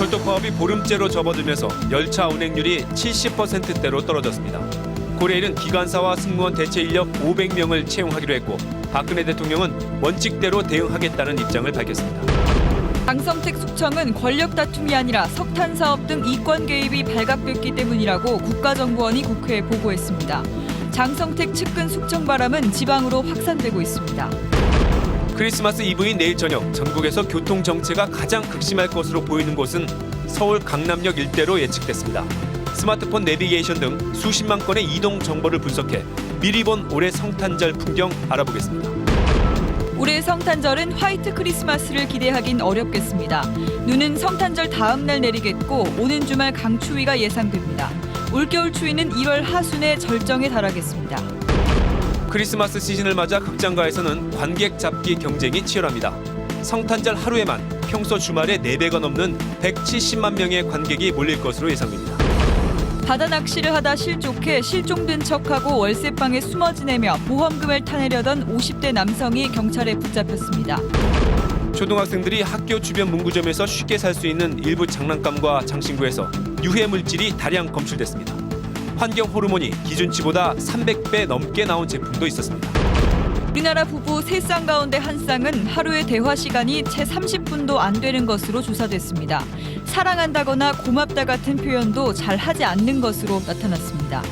철도 파업이 보름째로 접어들면서 열차 운행률이 70%대로 떨어졌습니다. 코레일은 기관사와 승무원 대체 인력 500명을 채용하기로 했고 박근혜 대통령은 원칙대로 대응하겠다는 입장을 밝혔습니다. 장성택 숙청은 권력 다툼이 아니라 석탄 사업 등 이권 개입이 발각됐기 때문이라고 국가정보원이 국회에 보고했습니다. 장성택 측근 숙청 바람은 지방으로 확산되고 있습니다. 크리스마스 이브인 내일 저녁 전국에서 교통 정체가 가장 극심할 것으로 보이는 곳은 서울 강남역 일대로 예측됐습니다. 스마트폰 내비게이션 등 수십만 건의 이동 정보를 분석해 미리 본 올해 성탄절 풍경 알아보겠습니다. 올해 성탄절은 화이트 크리스마스를 기대하긴 어렵겠습니다. 눈은 성탄절 다음 날 내리겠고 오는 주말 강추위가 예상됩니다. 올겨울 추위는 1월 하순에 절정에 달하겠습니다. 크리스마스 시즌을 맞아 극장가에서는 관객 잡기 경쟁이 치열합니다. 성탄절 하루에만 평소 주말의 4배가 넘는 170만 명의 관객이 몰릴 것으로 예상됩니다. 바다 낚시를 하다 실족해 실종된 척하고 월세방에 숨어 지내며 보험금을 타내려던 50대 남성이 경찰에 붙잡혔습니다. 초등학생들이 학교 주변 문구점에서 쉽게 살 수 있는 일부 장난감과 장신구에서 유해 물질이 다량 검출됐습니다. 환경 호르몬이 기준치보다 300배 넘게 나온 제품도 있었습니다. 우리나라 부부 3쌍 가운데 한 쌍은 하루의 대화 시간이 채 30분도 안 되는 것으로 조사됐습니다. 사랑한다거나 고맙다 같은 표현도 잘 하지 않는 것으로 나타났습니다.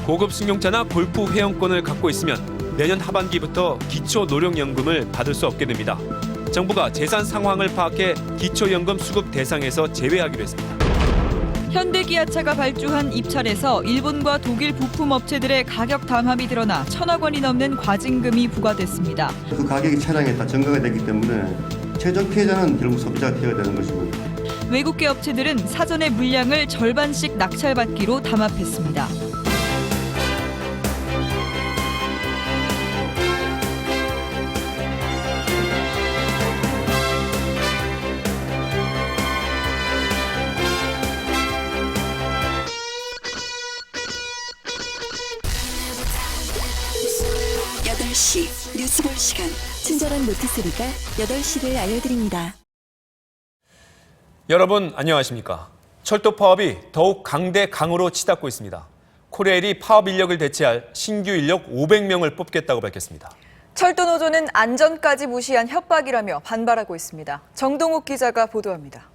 고급 승용차나 골프 회원권을 갖고 있으면 내년 하반기부터 기초노령연금을 받을 수 없게 됩니다. 정부가 재산 상황을 파악해 기초연금 수급 대상에서 제외하기로 했습니다. 현대기아차가 발주한 입찰에서 일본과 독일 부품 업체들의 가격 담합이 드러나 1,000억 원이 넘는 과징금이 부과됐습니다. 그 가격이 차량에 다 전가가 되기 때문에 최종 피해자는 결국 소비자가 되어야 되는 것이고 외국계 업체들은 사전에 물량을 절반씩 낙찰받기로 담합했습니다. 뉴스 볼 시간. 친절한 노티소리가 8시를 알려드립니다. 여러분 안녕하십니까? 철도 파업이 더욱 강대강으로 치닫고 있습니다. 코레일이 파업 인력을 대체할 신규 인력 500명을 뽑겠다고 밝혔습니다. 철도 노조는 안전까지 무시한 협박이라며 반발하고 있습니다. 정동욱 기자가 보도합니다.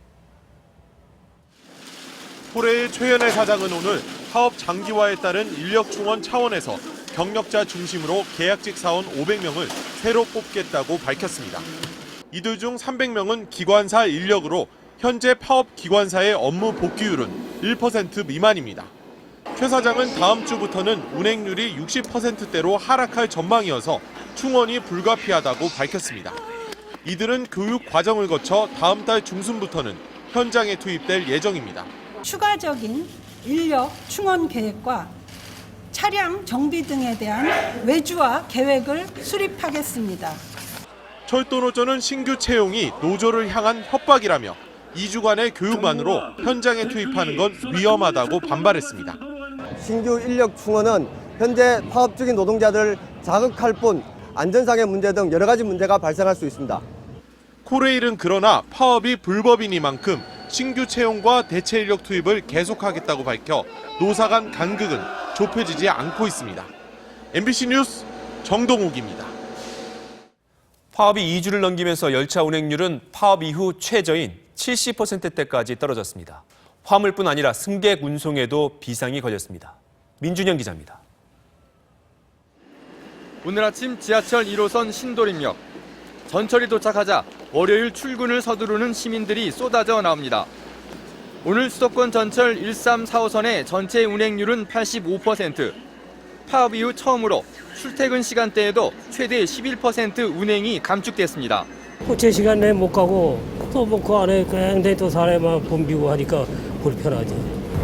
코레일 최연애 사장은 오늘 파업 장기화에 따른 인력 충원 차원에서 경력자 중심으로 계약직 사원 500명을 새로 뽑겠다고 밝혔습니다. 이들 중 300명은 기관사 인력으로 현재 파업 기관사의 업무 복귀율은 1% 미만입니다. 최 사장은 다음 주부터는 운행률이 60%대로 하락할 전망이어서 충원이 불가피하다고 밝혔습니다. 이들은 교육 과정을 거쳐 다음 달 중순부터는 현장에 투입될 예정입니다. 추가적인 인력 충원 계획과 차량 정비 등에 대한 외주화 계획을 수립하겠습니다. 철도노조는 신규 채용이 노조를 향한 협박이라며 2주간의 교육만으로 현장에 투입하는 건 위험하다고 반발했습니다. 신규 인력 충원은 현재 파업 중인 노동자들을 자극할 뿐 안전상의 문제 등 여러 가지 문제가 발생할 수 있습니다. 코레일은 그러나 파업이 불법이니만큼 신규 채용과 대체 인력 투입을 계속하겠다고 밝혀 노사 간 간극은 좁혀지지 않고 있습니다. MBC 뉴스 정동욱입니다. 파업이 2주를 넘기면서 열차 운행률은 파업 이후 최저인 70%대까지 떨어졌습니다. 화물뿐 아니라 승객 운송에도 비상이 걸렸습니다. 민준영 기자입니다. 오늘 아침 지하철 1호선 신도림역. 전철이 도착하자 월요일 출근을 서두르는 시민들이 쏟아져 나옵니다. 오늘 수도권 전철 13, 4호선의 전체 운행률은 85%. 파업 이후 처음으로 출퇴근 시간대에도 최대 11% 운행이 감축됐습니다. 제 시간 내에 못 가고 또 뭐 그 안에 굉장히 또 사람만 붐비고 하니까 불편하지.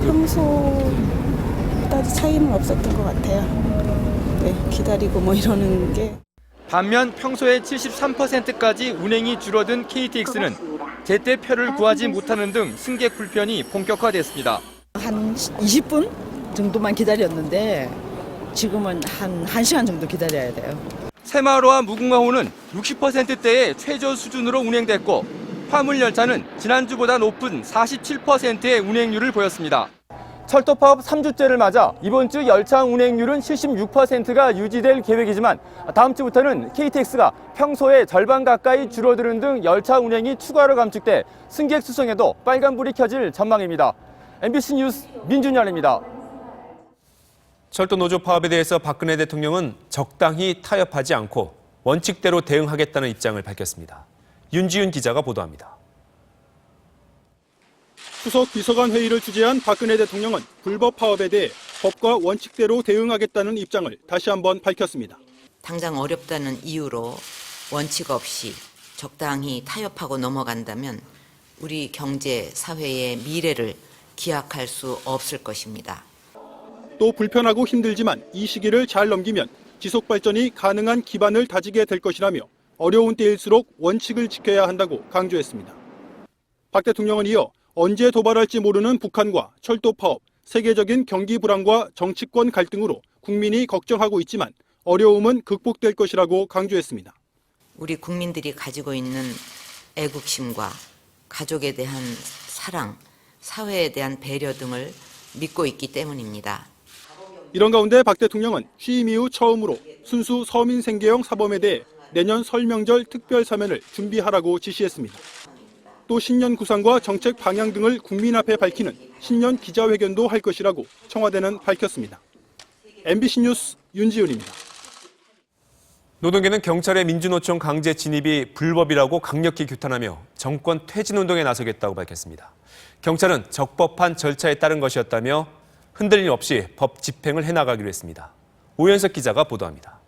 평소보다 차이는 없었던 것 같아요. 네, 기다리고 뭐 이러는 게. 반면 평소에 73%까지 운행이 줄어든 KTX는 제때 표를 구하지 못하는 등 승객 불편이 본격화됐습니다. 한 20분 정도만 기다렸는데 지금은 한 1시간 정도 기다려야 돼요. 새마을호와 무궁화호는 60%대의 최저 수준으로 운행됐고 화물열차는 지난주보다 높은 47%의 운행률을 보였습니다. 철도 파업 3주째를 맞아 이번 주 열차 운행률은 76%가 유지될 계획이지만 다음 주부터는 KTX가 평소의 절반 가까이 줄어드는 등 열차 운행이 추가로 감축돼 승객 수송에도 빨간불이 켜질 전망입니다. MBC 뉴스 민준열입니다. 철도 노조 파업에 대해서 박근혜 대통령은 적당히 타협하지 않고 원칙대로 대응하겠다는 입장을 밝혔습니다. 윤지윤 기자가 보도합니다. 수석 비서관 회의를 주재한 박근혜 대통령은 불법 파업에 대해 법과 원칙대로 대응하겠다는 입장을 다시 한번 밝혔습니다. 당장 어렵다는 이유로 원칙 없이 적당히 타협하고 넘어간다면 우리 경제, 사회의 미래를 기약할 수 없을 것입니다. 또 불편하고 힘들지만 이 시기를 잘 넘기면 지속 발전이 가능한 기반을 다지게 될 것이라며 어려운 때일수록 원칙을 지켜야 한다고 강조했습니다. 박 대통령은 이어 언제 도발할지 모르는 북한과 철도 파업, 세계적인 경기 불안과 정치권 갈등으로 국민이 걱정하고 있지만 어려움은 극복될 것이라고 강조했습니다. 우리 국민들이 가지고 있는 애국심과 가족에 대한 사랑, 사회에 대한 배려 등을 믿고 있기 때문입니다. 이런 가운데 박 대통령은 취임 이후 처음으로 순수 서민 생계형 사범에 대해 내년 설 명절 특별 사면을 준비하라고 지시했습니다. 또 신년 구상과 정책 방향 등을 국민 앞에 밝히는 신년 기자회견도 할 것이라고 청와대는 밝혔습니다. MBC 뉴스 윤지윤입니다. 노동계는 경찰의 민주노총 강제 진입이 불법이라고 강력히 규탄하며 정권 퇴진운동에 나서겠다고 밝혔습니다. 경찰은 적법한 절차에 따른 것이었다며 흔들림 없이 법 집행을 해나가기로 했습니다. 오현석 기자가 보도합니다.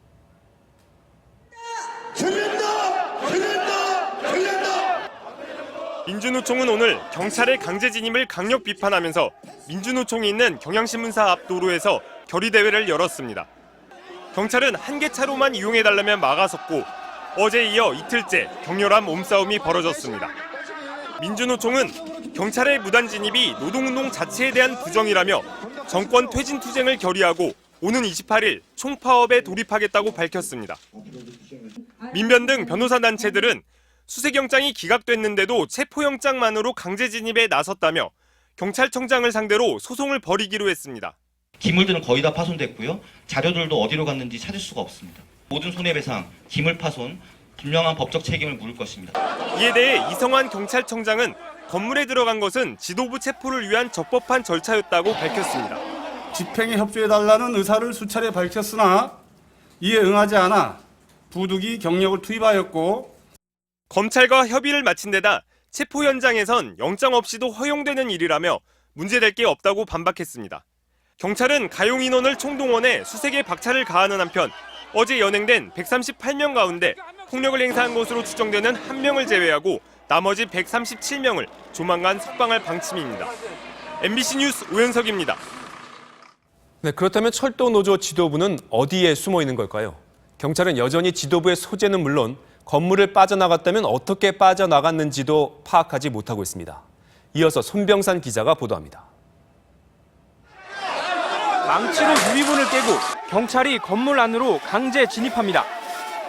민주노총은 오늘 경찰의 강제 진입을 강력 비판하면서 민주노총이 있는 경향신문사 앞 도로에서 결의대회를 열었습니다. 경찰은 한 개 차로만 이용해달라며 막아섰고 어제에 이어 이틀째 격렬한 몸싸움이 벌어졌습니다. 민주노총은 경찰의 무단 진입이 노동운동 자체에 대한 부정이라며 정권 퇴진 투쟁을 결의하고 오는 28일 총파업에 돌입하겠다고 밝혔습니다. 민변 등 변호사 단체들은 수색영장이 기각됐는데도 체포영장만으로 강제 진입에 나섰다며 경찰청장을 상대로 소송을 벌이기로 했습니다. 기물들은 거의 다 파손됐고요. 자료들도 어디로 갔는지 찾을 수가 없습니다. 모든 손해배상, 기물 파손, 분명한 법적 책임을 물을 것입니다. 이에 대해 이성환 경찰청장은 건물에 들어간 것은 지도부 체포를 위한 적법한 절차였다고 밝혔습니다. 집행에 협조해달라는 의사를 수차례 밝혔으나 이에 응하지 않아 부득이 경력을 투입하였고 검찰과 협의를 마친 데다 체포 현장에선 영장 없이도 허용되는 일이라며 문제될 게 없다고 반박했습니다. 경찰은 가용 인원을 총동원해 수색에 박차를 가하는 한편 어제 연행된 138명 가운데 폭력을 행사한 것으로 추정되는 1명을 제외하고 나머지 137명을 조만간 석방할 방침입니다. MBC 뉴스 오현석입니다. 네, 그렇다면 철도 노조 지도부는 어디에 숨어 있는 걸까요? 경찰은 여전히 지도부의 소재는 물론 건물을 빠져나갔다면 어떻게 빠져나갔는지도 파악하지 못하고 있습니다. 이어서 손병산 기자가 보도합니다. 망치로 유리문을 깨고 경찰이 건물 안으로 강제 진입합니다.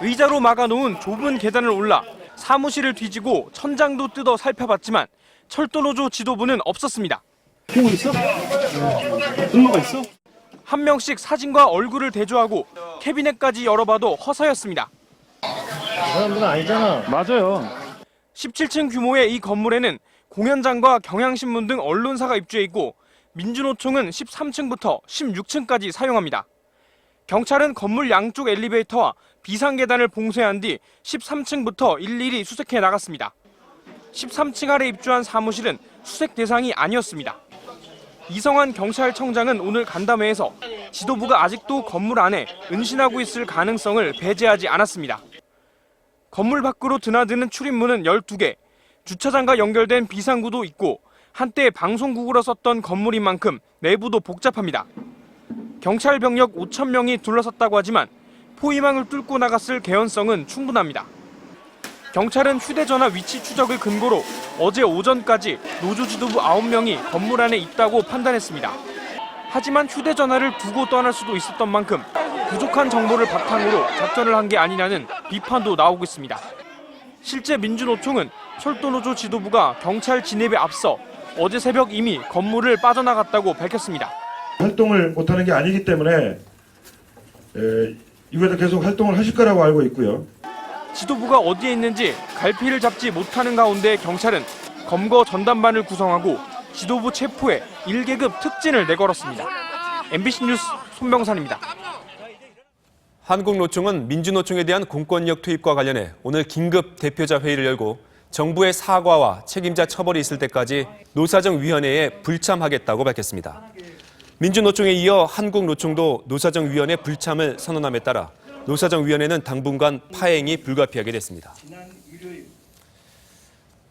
의자로 막아놓은 좁은 계단을 올라 사무실을 뒤지고 천장도 뜯어 살펴봤지만 철도노조 지도부는 없었습니다. 뭐 있어? 분모가 있어? 한 명씩 사진과 얼굴을 대조하고 캐비넷까지 열어봐도 허사였습니다. 그 사람들은 아니잖아. 맞아요. 17층 규모의 이 건물에는 공연장과 경향신문 등 언론사가 입주해 있고 민주노총은 13층부터 16층까지 사용합니다. 경찰은 건물 양쪽 엘리베이터와 비상계단을 봉쇄한 뒤 13층부터 일일이 수색해 나갔습니다. 13층 아래 입주한 사무실은 수색 대상이 아니었습니다. 이성환 경찰청장은 오늘 간담회에서 지도부가 아직도 건물 안에 은신하고 있을 가능성을 배제하지 않았습니다. 건물 밖으로 드나드는 출입문은 12개, 주차장과 연결된 비상구도 있고 한때 방송국으로 썼던 건물인 만큼 내부도 복잡합니다. 경찰 병력 5,000명이 둘러섰다고 하지만 포위망을 뚫고 나갔을 개연성은 충분합니다. 경찰은 휴대전화 위치 추적을 근거로 어제 오전까지 노조 지도부 9명이 건물 안에 있다고 판단했습니다. 하지만 휴대전화를 두고 떠날 수도 있었던 만큼 부족한 정보를 바탕으로 작전을 한 게 아니냐는 비판도 나오고 있습니다. 실제 민주노총은 철도노조 지도부가 경찰 진입에 앞서 어제 새벽 이미 건물을 빠져나갔다고 밝혔습니다. 활동을 못하는 게 아니기 때문에 이후에도 계속 활동을 하실 거라고 알고 있고요. 지도부가 어디에 있는지 갈피를 잡지 못하는 가운데 경찰은 검거 전담반을 구성하고 지도부 체포에 1계급 특진을 내걸었습니다. MBC 뉴스 손병산입니다. 한국노총은 민주노총에 대한 공권력 투입과 관련해 오늘 긴급 대표자 회의를 열고 정부의 사과와 책임자 처벌이 있을 때까지 노사정위원회에 불참하겠다고 밝혔습니다. 민주노총에 이어 한국노총도 노사정위원회 불참을 선언함에 따라 노사정위원회는 당분간 파행이 불가피하게 됐습니다.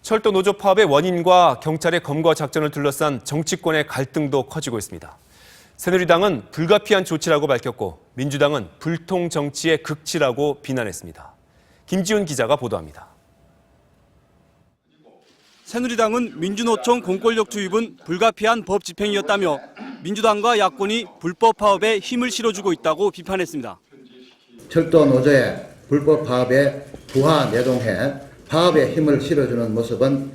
철도 노조 파업의 원인과 경찰의 검거 작전을 둘러싼 정치권의 갈등도 커지고 있습니다. 새누리당은 불가피한 조치라고 밝혔고 민주당은 불통 정치의 극치라고 비난했습니다. 김지훈 기자가 보도합니다. 새누리당은 민주노총 공권력 투입은 불가피한 법 집행이었다며 민주당과 야권이 불법 파업에 힘을 실어주고 있다고 비판했습니다. 철도 노조의 불법 파업에 부하 내동해 파업에 힘을 실어주는 모습은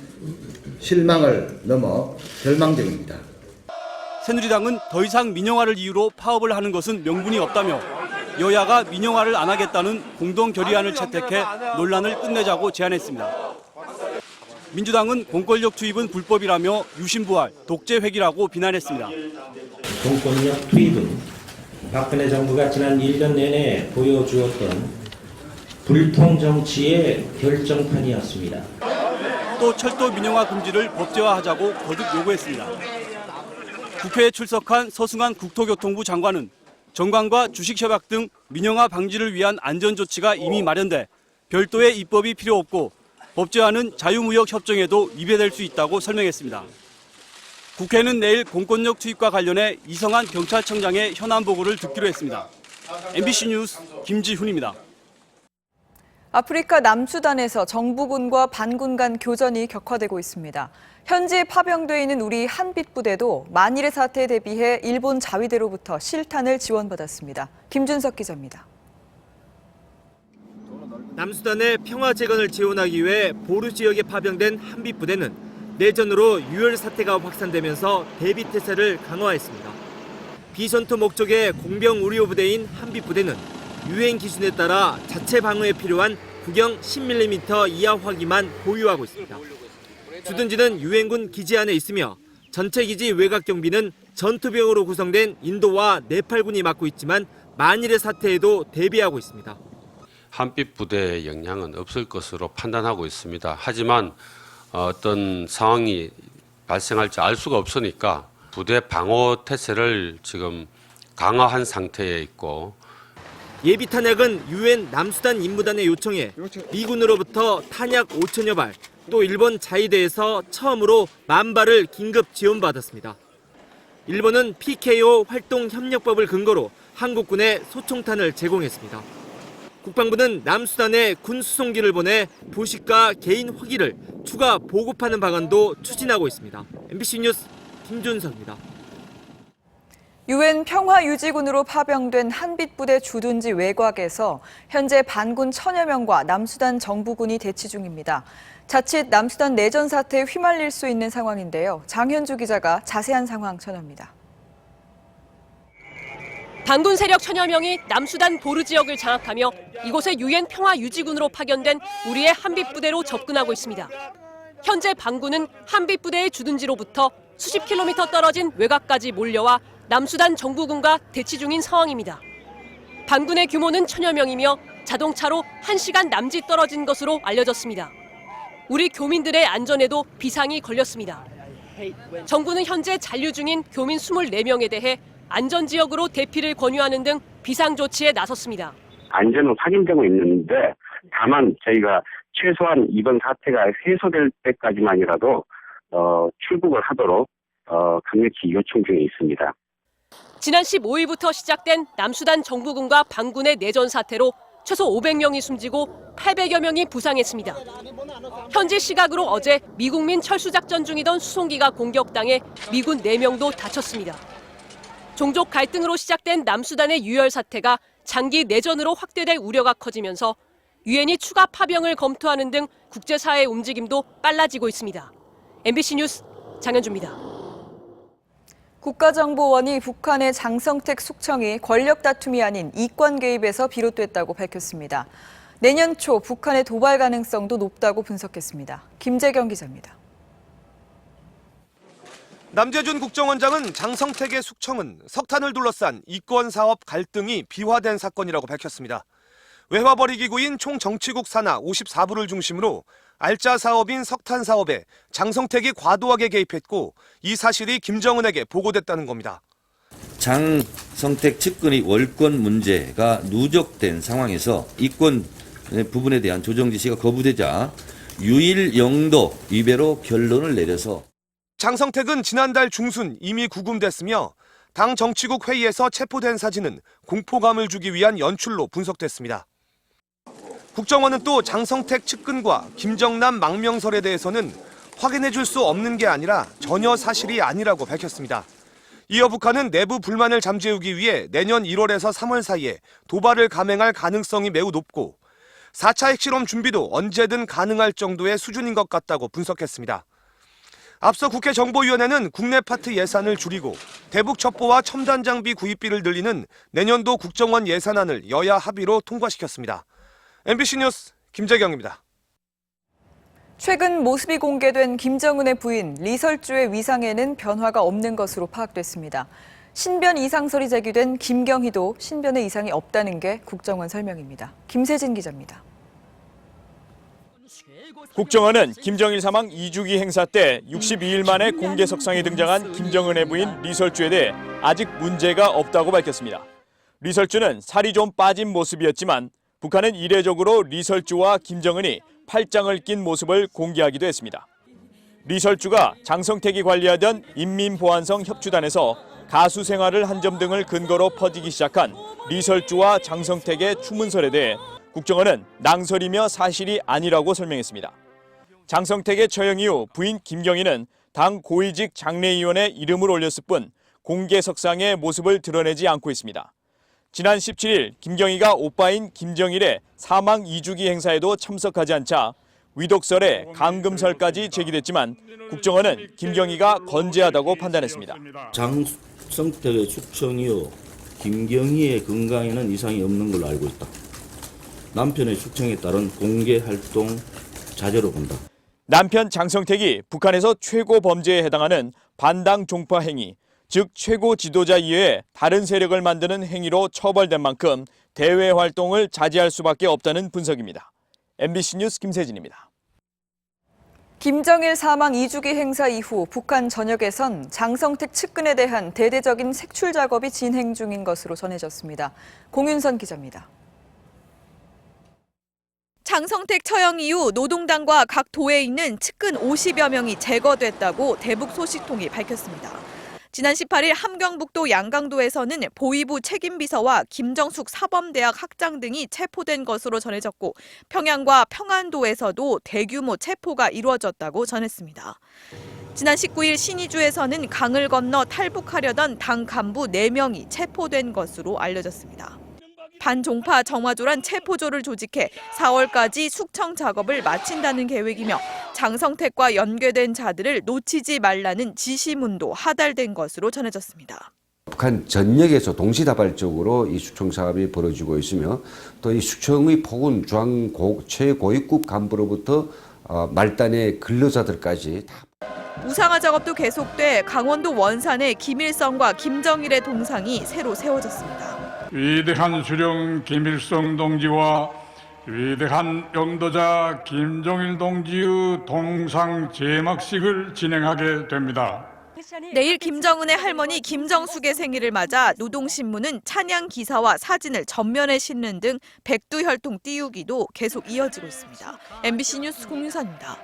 실망을 넘어 절망적입니다. 새누리당은 더 이상 민영화를 이유로 파업을 하는 것은 명분이 없다며 여야가 민영화를 안 하겠다는 공동 결의안을 채택해 논란을 끝내자고 제안했습니다. 민주당은 공권력 투입은 불법이라며 유신부활, 독재회기라고 비난했습니다. 공권력 투입은 박근혜 정부가 지난 1년 내내 보여주었던 불통 정치의 결정판이었습니다. 또 철도 민영화 금지를 법제화하자고 거듭 요구했습니다. 국회에 출석한 서승환 국토교통부 장관은 정관과 주식협약 등 민영화 방지를 위한 안전조치가 이미 마련돼 별도의 입법이 필요 없고 법제화는 자유무역협정에도 위배될 수 있다고 설명했습니다. 국회는 내일 공권력 투입과 관련해 이성한 경찰청장의 현안 보고를 듣기로 했습니다. MBC 뉴스 김지훈입니다. 아프리카 남수단에서 정부군과 반군 간 교전이 격화되고 있습니다. 현지에 파병돼 있는 우리 한빛부대도 만일의 사태에 대비해 일본 자위대로부터 실탄을 지원받았습니다. 김준석 기자입니다. 남수단의 평화 재건을 지원하기 위해 보르 지역에 파병된 한빛부대는 내전으로 유혈 사태가 확산되면서 대비 태세를 강화했습니다. 비전투 목적의 공병 우려 부대인 한빛부대는 유엔 기준에 따라 자체 방어에 필요한 구경 10mm 이하 화기만 보유하고 있습니다. 주둔지는 유엔군 기지 안에 있으며 전체 기지 외곽 경비는 전투병으로 구성된 인도와 네팔군이 맡고 있지만 만일의 사태에도 대비하고 있습니다. 한빛 부대의 영향은 없을 것으로 판단하고 있습니다. 하지만 어떤 상황이 발생할지 알 수가 없으니까 부대 방어 태세를 지금 강화한 상태에 있고 예비 탄약은 유엔 남수단 임무단의 요청에 미군으로부터 탄약 5천여 발, 또 일본 자위대에서 처음으로 10,000발을 긴급 지원받았습니다. 일본은 PKO 활동 협력법을 근거로 한국군에 소총탄을 제공했습니다. 국방부는 남수단에 군 수송기를 보내 부식과 개인 화기를 추가 보급하는 방안도 추진하고 있습니다. MBC 뉴스 김준석입니다. 유엔 평화유지군으로 파병된 한빛부대 주둔지 외곽에서 현재 반군 1,000여 명과 남수단 정부군이 대치 중입니다. 자칫 남수단 내전 사태에 휘말릴 수 있는 상황인데요. 장현주 기자가 자세한 상황 전합니다. 반군 세력 1,000여 명이 남수단 보르 지역을 장악하며 이곳에 유엔 평화유지군으로 파견된 우리의 한빛부대로 접근하고 있습니다. 현재 반군은 한빛부대의 주둔지로부터 수십 킬로미터 떨어진 외곽까지 몰려와 남수단 정부군과 대치 중인 상황입니다. 반군의 규모는 1,000여 명이며 자동차로 1시간 남짓 떨어진 것으로 알려졌습니다. 우리 교민들의 안전에도 비상이 걸렸습니다. 정부는 현재 잔류 중인 교민 24명에 대해 안전지역으로 대피를 권유하는 등 비상조치에 나섰습니다. 안전은 확인되고 있는데 다만 저희가 최소한 이번 사태가 해소될 때까지만이라도 출국을 하도록 강력히 요청 중에 있습니다. 지난 15일부터 시작된 남수단 정부군과 반군의 내전 사태로 최소 500명이 숨지고 800여 명이 부상했습니다. 현지 시각으로 어제 미국민 철수작전 중이던 수송기가 공격당해 미군 4명도 다쳤습니다. 종족 갈등으로 시작된 남수단의 유혈 사태가 장기 내전으로 확대될 우려가 커지면서 유엔이 추가 파병을 검토하는 등 국제사회의 움직임도 빨라지고 있습니다. MBC 뉴스 장현주입니다. 국가정보원이 북한의 장성택 숙청이 권력 다툼이 아닌 이권 개입에서 비롯됐다고 밝혔습니다. 내년 초 북한의 도발 가능성도 높다고 분석했습니다. 김재경 기자입니다. 남재준 국정원장은 장성택의 숙청은 석탄을 둘러싼 이권 사업 갈등이 비화된 사건이라고 밝혔습니다. 외화벌이기구인 총정치국 산하 54부를 중심으로 알짜 사업인 석탄 사업에 장성택이 과도하게 개입했고 이 사실이 김정은에게 보고됐다는 겁니다. 장성택 측근의 월권 문제가 누적된 상황에서 이권 부분에 대한 조정 지시가 거부되자 유일 영도 위배로 결론을 내려서 장성택은 지난달 중순 이미 구금됐으며 당 정치국 회의에서 체포된 사진은 공포감을 주기 위한 연출로 분석됐습니다. 국정원은 또 장성택 측근과 김정남 망명설에 대해서는 확인해 줄 수 없는 게 아니라 전혀 사실이 아니라고 밝혔습니다. 이어 북한은 내부 불만을 잠재우기 위해 내년 1월에서 3월 사이에 도발을 감행할 가능성이 매우 높고 4차 핵실험 준비도 언제든 가능할 정도의 수준인 것 같다고 분석했습니다. 앞서 국회 정보위원회는 국내 파트 예산을 줄이고 대북 첩보와 첨단 장비 구입비를 늘리는 내년도 국정원 예산안을 여야 합의로 통과시켰습니다. MBC 뉴스 김재경입니다. 최근 모습이 공개된 김정은의 부인 리설주의 위상에는 변화가 없는 것으로 파악됐습니다. 신변 이상설이 제기된 김경희도 신변에 이상이 없다는 게 국정원 설명입니다. 김세진 기자입니다. 국정원은 김정일 사망 2주기 행사 때 62일 만에 공개석상에 등장한 김정은의 부인 리설주에 대해 아직 문제가 없다고 밝혔습니다. 리설주는 살이 좀 빠진 모습이었지만 북한은 이례적으로 리설주와 김정은이 팔짱을 낀 모습을 공개하기도 했습니다. 리설주가 장성택이 관리하던 인민보안성 협추단에서 가수 생활을 한 점 등을 근거로 퍼지기 시작한 리설주와 장성택의 추문설에 대해 국정원은 낭설이며 사실이 아니라고 설명했습니다. 장성택의 처형 이후 부인 김경희는 당 고위직 장례위원회 이름을 올렸을 뿐 공개석상의 모습을 드러내지 않고 있습니다. 지난 17일 김경희가 오빠인 김정일의 사망 2주기 행사에도 참석하지 않자 위독설에 감금설까지 제기됐지만 국정원은 김경희가 건재하다고 판단했습니다. 장성택의 숙청 이후 김경희의 건강에는 이상이 없는 걸로 알고 있다. 남편의 숙청에 따른 공개 활동 자제로 본다. 남편 장성택이 북한에서 최고 범죄에 해당하는 반당 종파 행위, 즉 최고 지도자 이외에 다른 세력을 만드는 행위로 처벌된 만큼 대외 활동을 자제할 수밖에 없다는 분석입니다. MBC 뉴스 김세진입니다. 김정일 사망 2주기 행사 이후 북한 전역에선 장성택 측근에 대한 대대적인 색출 작업이 진행 중인 것으로 전해졌습니다. 공윤선 기자입니다. 장성택 처형 이후 노동당과 각 도에 있는 측근 50여 명이 제거됐다고 대북 소식통이 밝혔습니다. 지난 18일 함경북도 양강도에서는 보위부 책임비서와 김정숙 사범대학 학장 등이 체포된 것으로 전해졌고 평양과 평안도에서도 대규모 체포가 이루어졌다고 전했습니다. 지난 19일 신의주에서는 강을 건너 탈북하려던 당 간부 4명이 체포된 것으로 알려졌습니다. 반종파 정화조란 체포조를 조직해 4월까지 숙청 작업을 마친다는 계획이며 장성택과 연계된 자들을 놓치지 말라는 지시문도 하달된 것으로 전해졌습니다. 북한 전역에서 동시다발적으로 이 숙청 사업이 벌어지고 있으며 또 이 숙청의 폭은 최고위급 간부로부터 말단의 근로자들까지 다. 우상화 작업도 계속돼 강원도 원산에 김일성과 김정일의 동상이 새로 세워졌습니다. 위대한 수령 김일성 동지와 위대한 영도자 김정일 동지의 동상 제막식을 진행하게 됩니다. 내일 김정은의 할머니 김정숙의 생일을 맞아 노동신문은 찬양 기사와 사진을 전면에 싣는 등 백두혈통 띄우기도 계속 이어지고 있습니다. MBC 뉴스 공유선입니다.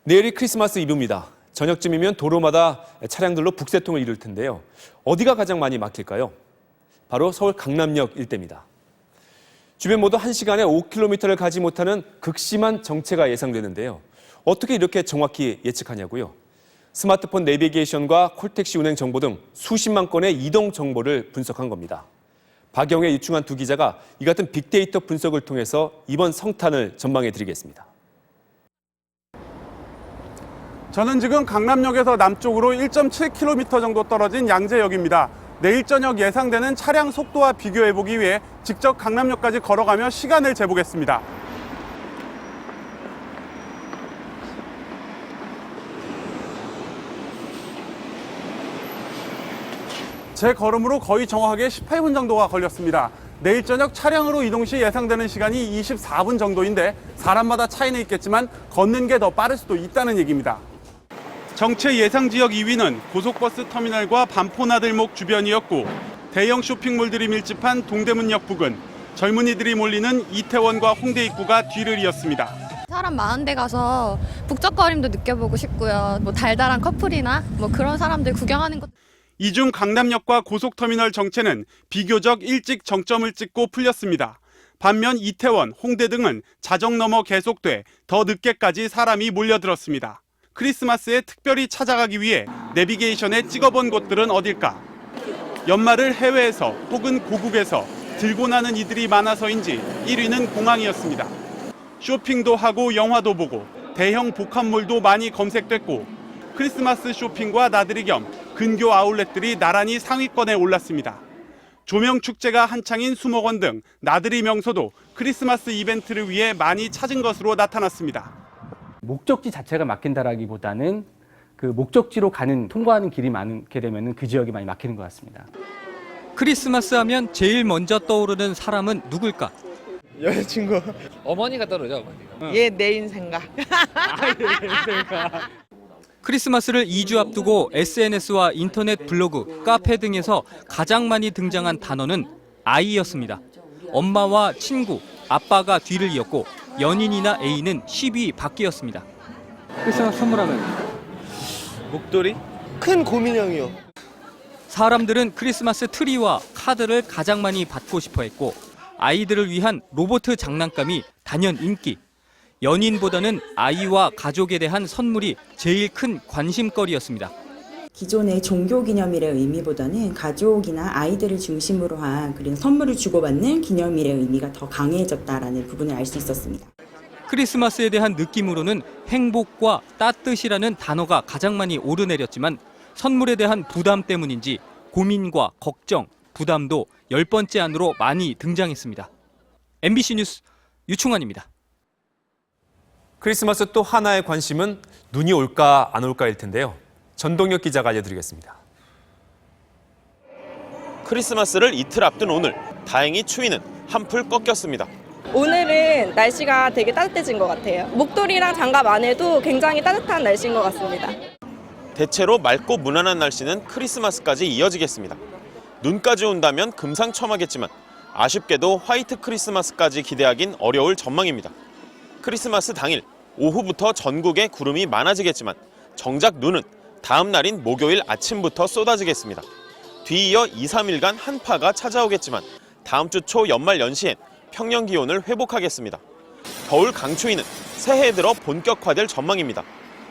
내일이 크리스마스 이브입니다. 저녁쯤이면 도로마다 차량들로 북새통을 이룰 텐데요. 어디가 가장 많이 막힐까요? 바로 서울 강남역 일대입니다. 주변 모두 1시간에 5km를 가지 못하는 극심한 정체가 예상되는데요. 어떻게 이렇게 정확히 예측하냐고요? 스마트폰 내비게이션과 콜택시 운행 정보 등 수십만 건의 이동 정보를 분석한 겁니다. 박영혜, 유충환 두 기자가 이 같은 빅데이터 분석을 통해서 이번 성탄을 전망해 드리겠습니다. 저는 지금 강남역에서 남쪽으로 1.7km 정도 떨어진 양재역입니다. 내일 저녁 예상되는 차량 속도와 비교해보기 위해 직접 강남역까지 걸어가며 시간을 재보겠습니다. 제 걸음으로 거의 정확하게 18분 정도가 걸렸습니다. 내일 저녁 차량으로 이동 시 예상되는 시간이 24분 정도인데 사람마다 차이는 있겠지만 걷는 게 더 빠를 수도 있다는 얘기입니다. 정체 예상 지역 2위는 고속버스 터미널과 반포나들목 주변이었고 대형 쇼핑몰들이 밀집한 동대문역 부근, 젊은이들이 몰리는 이태원과 홍대 입구가 뒤를 이었습니다. 사람 많은 데 가서 북적거림도 느껴보고 싶고요. 뭐 달달한 커플이나 뭐 그런 사람들 구경하는 것. 이중 강남역과 고속터미널 정체는 비교적 일찍 정점을 찍고 풀렸습니다. 반면 이태원, 홍대 등은 자정 넘어 계속돼 더 늦게까지 사람이 몰려들었습니다. 크리스마스에 특별히 찾아가기 위해 내비게이션에 찍어본 곳들은 어딜까? 연말을 해외에서 혹은 고국에서 들고 나는 이들이 많아서인지 1위는 공항이었습니다. 쇼핑도 하고 영화도 보고 대형 복합몰도 많이 검색됐고 크리스마스 쇼핑과 나들이 겸 근교 아울렛들이 나란히 상위권에 올랐습니다. 조명 축제가 한창인 수목원 등 나들이 명소도 크리스마스 이벤트를 위해 많이 찾은 것으로 나타났습니다. 목적지 자체가 막힌다라기보다는 그 목적지로 통과하는 길이 많게 되면 그 지역이 많이 막히는 것 같습니다. 크리스마스 하면 제일 먼저 떠오르는 사람은 누굴까? 여자친구. 어머니가 떠오르죠, 어머니가. 얘 내인 생각. 크리스마스를 2주 앞두고 SNS와 인터넷 블로그, 카페 등에서 가장 많이 등장한 단어는 아이였습니다. 엄마와 친구, 아빠가 뒤를 이었고 연인이나 애인은 10위 밖이었습니다. 크리스마스 선물하면 목도리? 큰 고민형이요. 사람들은 크리스마스 트리와 카드를 가장 많이 받고 싶어 했고 아이들을 위한 로봇 장난감이 단연 인기. 연인보다는 아이와 가족에 대한 선물이 제일 큰 관심거리였습니다. 기존의 종교 기념일의 의미보다는 가족이나 아이들을 중심으로 한 그런 선물을 주고받는 기념일의 의미가 더 강해졌다라는 부분을 알 수 있었습니다. 크리스마스에 대한 느낌으로는 행복과 따뜻이라는 단어가 가장 많이 오르내렸지만 선물에 대한 부담 때문인지 고민과 걱정, 부담도 10번째 안으로 많이 등장했습니다. MBC 뉴스 유충환입니다. 크리스마스 또 하나의 관심은 눈이 올까 안 올까일 텐데요. 전동혁 기자가 알려드리겠습니다. 크리스마스를 이틀 앞둔 오늘, 다행히 추위는 한풀 꺾였습니다. 오늘은 날씨가 되게 따뜻해진 것 같아요. 목도리랑 장갑 안 해도 굉장히 따뜻한 날씨인 것 같습니다. 대체로 맑고 무난한 날씨는 크리스마스까지 이어지겠습니다. 눈까지 온다면 금상첨화겠지만 아쉽게도 화이트 크리스마스까지 기대하긴 어려울 전망입니다. 크리스마스 당일 오후부터 전국에 구름이 많아지겠지만 정작 눈은 다음 날인 목요일 아침부터 쏟아지겠습니다. 뒤이어 2, 3일간 한파가 찾아오겠지만 다음 주 초 연말 연시엔 평년 기온을 회복하겠습니다. 겨울 강추위는 새해 들어 본격화될 전망입니다.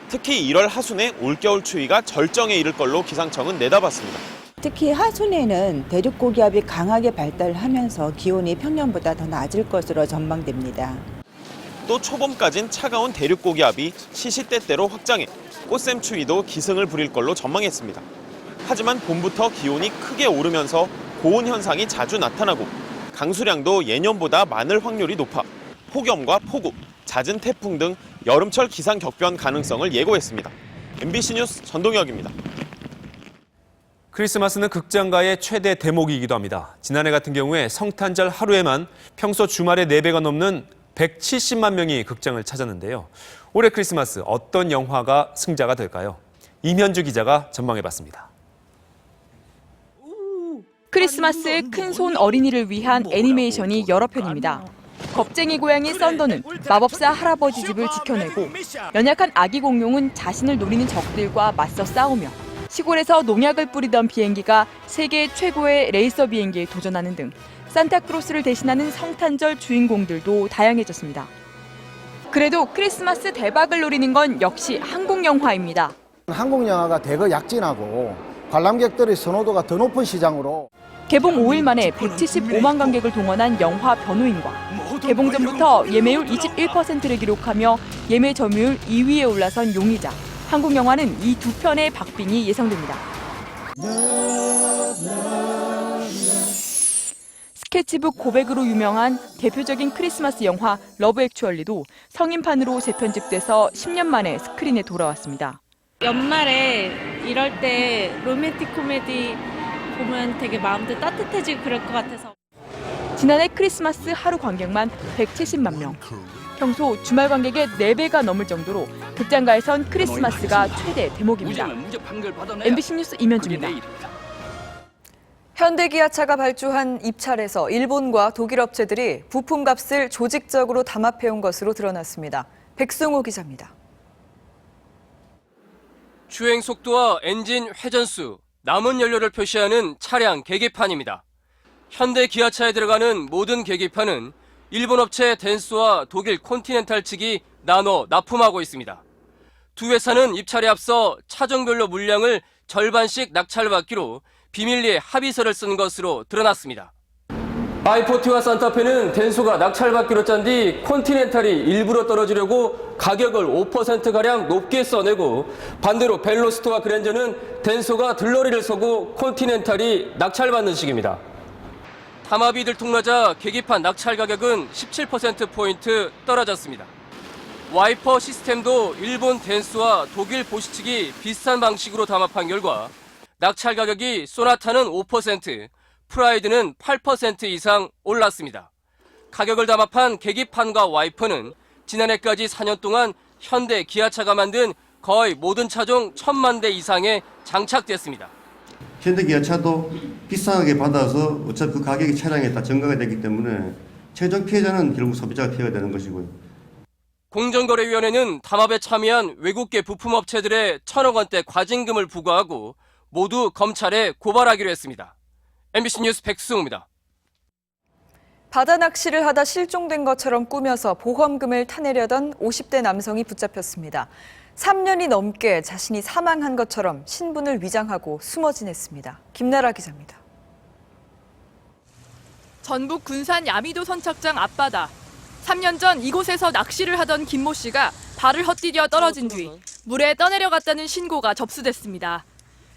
특히 1월 하순에 올겨울 추위가 절정에 이를 걸로 기상청은 내다봤습니다. 특히 하순에는 대륙고기압이 강하게 발달하면서 기온이 평년보다 더 낮을 것으로 전망됩니다. 또 초봄까진 차가운 대륙고기압이 시시때때로 확장해 꽃샘 추위도 기승을 부릴 걸로 전망했습니다. 하지만 봄부터 기온이 크게 오르면서 고온 현상이 자주 나타나고 강수량도 예년보다 많을 확률이 높아 폭염과 폭우, 잦은 태풍 등 여름철 기상 격변 가능성을 예고했습니다. MBC 뉴스 전동혁입니다. 크리스마스는 극장가의 최대 대목이기도 합니다. 지난해 같은 경우에 성탄절 하루에만 평소 주말의 4배가 넘는 170만 명이 극장을 찾았는데요. 올해 크리스마스 어떤 영화가 승자가 될까요? 임현주 기자가 전망해봤습니다. 크리스마스의 큰손 어린이를 위한 애니메이션이 여러 편입니다. 겁쟁이 고양이 썬더는 마법사 할아버지 집을 지켜내고 연약한 아기 공룡은 자신을 노리는 적들과 맞서 싸우며 시골에서 농약을 뿌리던 비행기가 세계 최고의 레이서 비행기에 도전하는 등 산타크로스를 대신하는 성탄절 주인공들도 다양해졌습니다. 그래도 크리스마스 대박을 노리는 건 역시 한국 영화입니다. 한국 영화가 대거 약진하고 관람객들의 선호도가 더 높은 시장으로 개봉 5일 만에 175만 관객을 동원한 영화 변호인과 개봉 전부터 예매율 21%를 기록하며 예매 점유율 2위에 올라선 용의자. 한국 영화는 이 두 편의 박빙이 예상됩니다. 스케치북 고백으로 유명한 대표적인 크리스마스 영화 러브 액츄얼리도 성인판으로 재편집돼서 10년 만에 스크린에 돌아왔습니다. 연말에 이럴 때 로맨틱 코미디 보면 되게 마음도 따뜻해지고 그럴 것 같아서. 지난해 크리스마스 하루 관객만 170만 명. 평소 주말 관객의 4배가 넘을 정도로 극장가에선 크리스마스가 최대 대목입니다. MBC 뉴스 임현주입니다. 현대기아차가 발주한 입찰에서 일본과 독일 업체들이 부품값을 조직적으로 담합해온 것으로 드러났습니다. 백승호 기자입니다. 주행 속도와 엔진 회전수, 남은 연료를 표시하는 차량 계기판입니다. 현대 기아차에 들어가는 모든 계기판은 일본 업체 덴소와 독일 콘티넨탈 측이 나눠 납품하고 있습니다. 두 회사는 입찰에 앞서 차종별로 물량을 절반씩 낙찰받기로 비밀리에 합의서를 쓴 것으로 드러났습니다. i40와 산타페는 덴소가 낙찰받기로 짠 뒤 콘티넨탈이 일부러 떨어지려고 가격을 5%가량 높게 써내고, 반대로 벨로스터와 그랜저는 덴소가 들러리를 서고 콘티넨탈이 낙찰받는 식입니다. 담합이 들통나자 계기판 낙찰 가격은 17%포인트 떨어졌습니다. 와이퍼 시스템도 일본 덴소와 독일 보시 측이 비슷한 방식으로 담합한 결과 낙찰 가격이 소나타는 5%, 프라이드는 8% 이상 올랐습니다. 가격을 담합한 계기판과 와이퍼는 지난해까지 4년 동안 현대 기아차가 만든 거의 모든 차종 1,000만 대 이상에 장착됐습니다. 현대 기아차도 비싸게 받아서 어차피 그 가격이 차량에 다 전가가 되기 때문에 최종 피해자는 결국 소비자가 피해가 되는 것이고요. 공정거래위원회는 담합에 참여한 외국계 부품업체들의 1,000억 원대 과징금을 부과하고 모두 검찰에 고발하기로 했습니다. MBC 뉴스 백승우입니다. 바다 낚시를 하다 실종된 것처럼 꾸며서 보험금을 타내려던 50대 남성이 붙잡혔습니다. 3년이 넘게 자신이 사망한 것처럼 신분을 위장하고 숨어 지냈습니다. 김나라 기자입니다. 전북 군산 야미도 선착장 앞바다. 3년 전 이곳에서 낚시를 하던 김모 씨가 발을 헛디뎌 떨어진 뒤 물에 떠내려갔다는 신고가 접수됐습니다.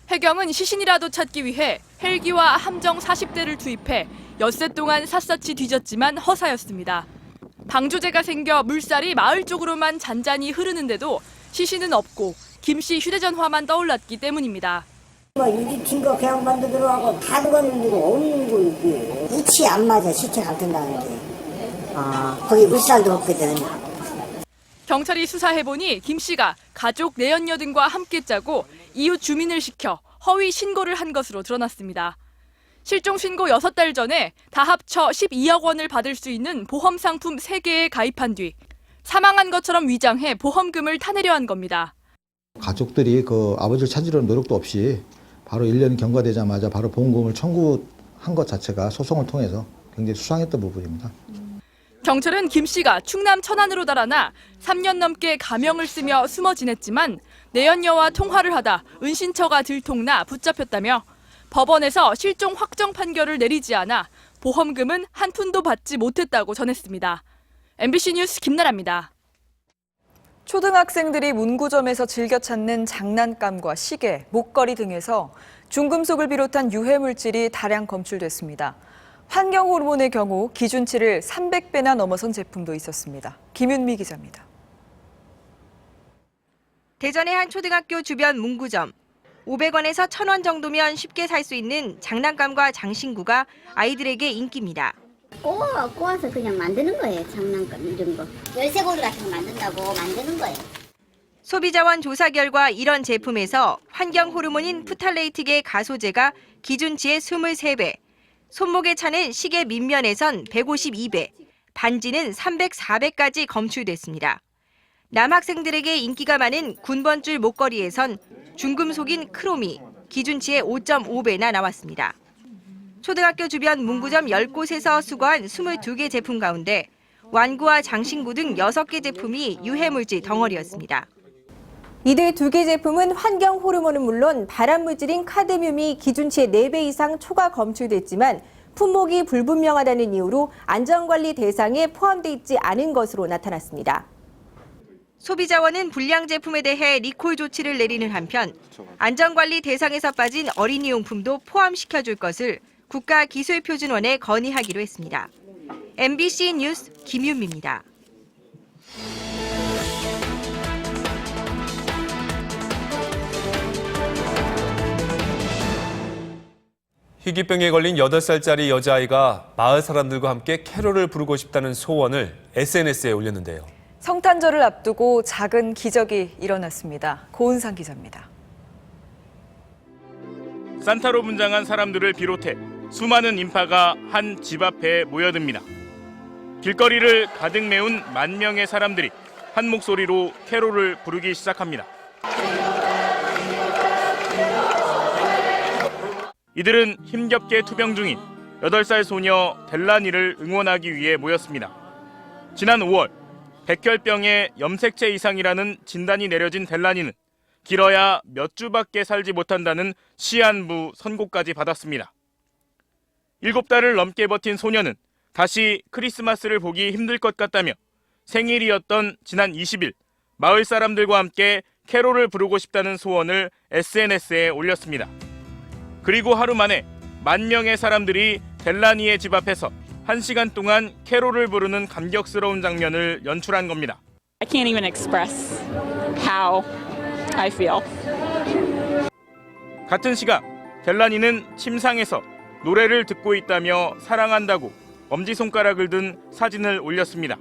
해경은 시신이라도 찾기 위해 헬기와 함정 40대를 투입해 엿새 동안 샅샅이 뒤졌지만 허사였습니다. 방조제가 생겨 물살이 마을 쪽으로만 잔잔히 흐르는데도 시신은 없고 김 씨 휴대전화만 떠올랐기 때문입니다. 일기 증거 그냥 만들더라고 다 들어갔는데도 없는 거 이게 위치 안 맞아. 시체 같은다는데 거기 물살도 없거든. 경찰이 수사해보니 김 씨가 가족 내연녀 등과 함께 짜고 이웃 주민을 시켜 허위 신고를 한 것으로 드러났습니다. 실종 신고 6달 전에 다 합쳐 12억 원을 받을 수 있는 보험 상품 3개에 가입한 뒤 사망한 것처럼 위장해 보험금을 타내려 한 겁니다. 가족들이 그 아버지를 찾으려는 노력도 없이 바로 1년 경과되자마자 바로 보험금을 청구한 것 자체가 소송을 통해서 굉장히 수상했던 부분입니다. 경찰은 김 씨가 충남 천안으로 달아나 3년 넘게 가명을 쓰며 숨어 지냈지만 내연녀와 통화를 하다 은신처가 들통나 붙잡혔다며 법원에서 실종 확정 판결을 내리지 않아 보험금은 한 푼도 받지 못했다고 전했습니다. MBC 뉴스 김나라입니다. 초등학생들이 문구점에서 즐겨 찾는 장난감과 시계, 목걸이 등에서 중금속을 비롯한 유해물질이 다량 검출됐습니다. 환경 호르몬의 경우 기준치를 300배나 넘어선 제품도 있었습니다. 김윤미 기자입니다. 대전의 한 초등학교 주변 문구점. 500원에서 1,000원 정도면 쉽게 살 수 있는 장난감과 장신구가 아이들에게 인기입니다. 꼬아서 그냥 만드는 거예요. 장난감 이런 거. 열쇠고리 같은 거 만든다고 만드는 거예요. 소비자원 조사 결과 이런 제품에서 환경 호르몬인 프탈레이트계 가소제가 기준치의 23배, 손목에 차는 시계 밑면에선 152배, 반지는 304배까지 검출됐습니다. 남학생들에게 인기가 많은 군번줄 목걸이에선 중금속인 크롬이 기준치의 5.5배나 나왔습니다. 초등학교 주변 문구점 10곳에서 수거한 22개 제품 가운데 완구와 장신구 등 6개 제품이 유해물질 덩어리였습니다. 이들 두 개 제품은 환경 호르몬은 물론 발암물질인 카드뮴이 기준치의 4배 이상 초과 검출됐지만 품목이 불분명하다는 이유로 안전관리 대상에 포함돼 있지 않은 것으로 나타났습니다. 소비자원은 불량 제품에 대해 리콜 조치를 내리는 한편 안전관리 대상에서 빠진 어린이용품도 포함시켜줄 것을 국가기술표준원에 건의하기로 했습니다. MBC 뉴스 김윤미입니다. 희귀병에 걸린 8살짜리 여자아이가 마을 사람들과 함께 캐롤을 부르고 싶다는 소원을 SNS에 올렸는데요. 성탄절을 앞두고 작은 기적이 일어났습니다. 고은상 기자입니다. 산타로 분장한 사람들을 비롯해 수많은 인파가 한 집 앞에 모여듭니다. 길거리를 가득 메운 만 명의 사람들이 한 목소리로 캐롤을 부르기 시작합니다. 이들은 힘겹게 투병 중인 8살 소녀 델라니를 응원하기 위해 모였습니다. 지난 5월 백혈병의 염색체 이상이라는 진단이 내려진 델라니는 길어야 몇 주밖에 살지 못한다는 시한부 선고까지 받았습니다. 7달을 넘게 버틴 소녀는 다시 크리스마스를 보기 힘들 것 같다며 생일이었던 지난 20일 마을 사람들과 함께 캐롤을 부르고 싶다는 소원을 SNS에 올렸습니다. 그리고 하루 만에 만 명의 사람들이 델라니의 집 앞에서 1시간 동안 캐롤을 부르는 감격스러운 장면을 연출한 겁니다. I can't even express how I feel. 같은 시각 델라니는 침상에서 노래를 듣고 있다며 사랑한다고 엄지손가락을 든 사진을 올렸습니다.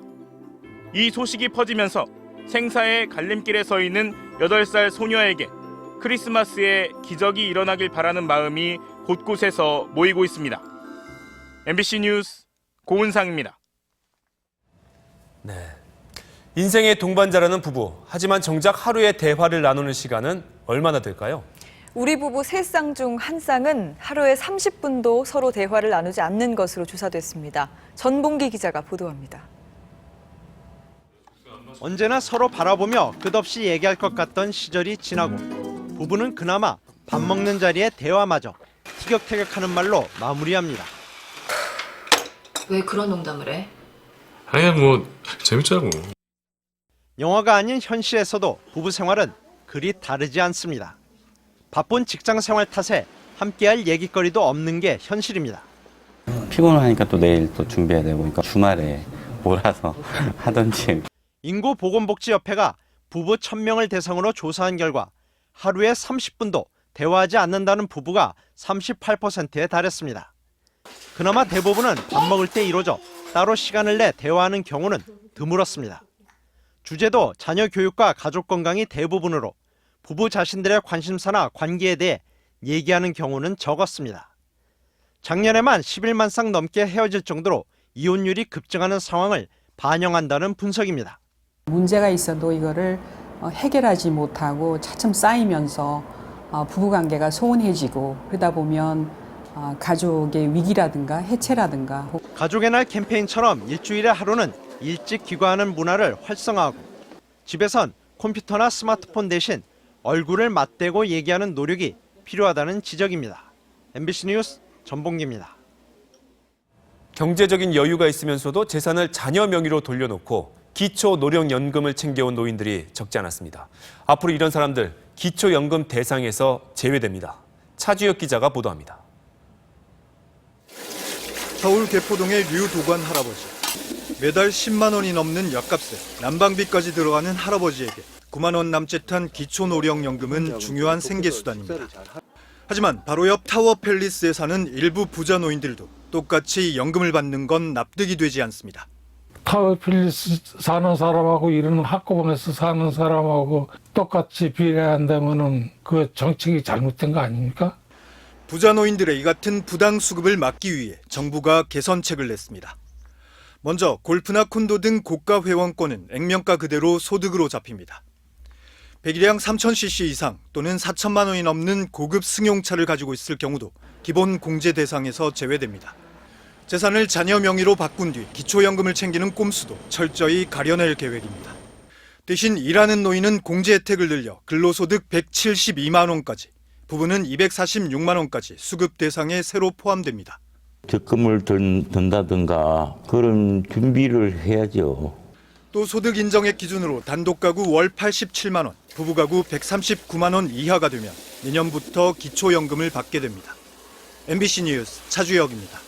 이 소식이 퍼지면서 생사의 갈림길에 서 있는 8살 소녀에게 크리스마스에 기적이 일어나길 바라는 마음이 곳곳에서 모이고 있습니다. MBC 뉴스 고은상입니다. 네, 인생의 동반자라는 부부. 하지만 정작 하루에 대화를 나누는 시간은 얼마나 될까요? 우리 부부 3쌍 중 1쌍은 하루에 30분도 서로 대화를 나누지 않는 것으로 조사됐습니다. 전봉기 기자가 보도합니다. 언제나 서로 바라보며 끝없이 얘기할 것 같던 시절이 지나고 부부는 그나마 밥 먹는 자리에 대화마저 티격태격하는 말로 마무리합니다. 왜 그런 농담을 해? 그냥 뭐 재밌자고. 영화가 아닌 현실에서도 부부 생활은 그리 다르지 않습니다. 바쁜 직장 생활 탓에 함께할 얘기거리도 없는 게 현실입니다. 피곤하니까 또 내일 또 준비해야 되고 그러니까 주말에 몰아서 하던지. 인구보건복지협회가 부부 1000명을 대상으로 조사한 결과 하루에 30분도 대화하지 않는다는 부부가 38%에 달했습니다. 그나마 대부분은 밥 먹을 때 이루어져 따로 시간을 내 대화하는 경우는 드물었습니다. 주제도 자녀 교육과 가족 건강이 대부분으로 부부 자신들의 관심사나 관계에 대해 얘기하는 경우는 적었습니다. 작년에만 11만 쌍 넘게 헤어질 정도로 이혼율이 급증하는 상황을 반영한다는 분석입니다. 문제가 있어도 이거를 해결하지 못하고 차츰 쌓이면서 부부관계가 소원해지고 그러다 보면 가족의 위기라든가 해체라든가. 가족의 날 캠페인처럼 일주일에 하루는 일찍 귀가하는 문화를 활성화하고 집에선 컴퓨터나 스마트폰 대신 얼굴을 맞대고 얘기하는 노력이 필요하다는 지적입니다. MBC 뉴스 전봉기입니다. 경제적인 여유가 있으면서도 재산을 자녀 명의로 돌려놓고 기초노령연금을 챙겨온 노인들이 적지 않았습니다. 앞으로 이런 사람들 기초연금 대상에서 제외됩니다. 차주혁 기자가 보도합니다. 서울 개포동의 류도관 할아버지. 매달 10만 원이 넘는 약값에 난방비까지 들어가는 할아버지에게 9만 원 남짓한 기초노령연금은 중요한 생계수단입니다. 하지만 바로 옆 타워팰리스에 사는 일부 부자 노인들도 똑같이 연금을 받는 건 납득이 되지 않습니다. 타워팰리스 사는 사람하고 이런 학고방에서 사는 사람하고 똑같이 비례한다면은 그 정책이 잘못된 거 아닙니까? 부자 노인들의 이 같은 부당 수급을 막기 위해 정부가 개선책을 냈습니다. 먼저 골프나 콘도 등 고가 회원권은 액면가 그대로 소득으로 잡힙니다. 배기량 3000cc 이상 또는 4천만 원이 넘는 고급 승용차를 가지고 있을 경우도 기본 공제 대상에서 제외됩니다. 재산을 자녀 명의로 바꾼 뒤 기초연금을 챙기는 꼼수도 철저히 가려낼 계획입니다. 대신 일하는 노인은 공제 혜택을 늘려 근로소득 172만 원까지, 부부는 246만 원까지 수급 대상에 새로 포함됩니다. 적금을 든다든가 그런 준비를 해야죠. 또 소득 인정액 기준으로 단독 가구 월 87만 원, 부부 가구 139만 원 이하가 되면 내년부터 기초연금을 받게 됩니다. MBC 뉴스 차주혁입니다.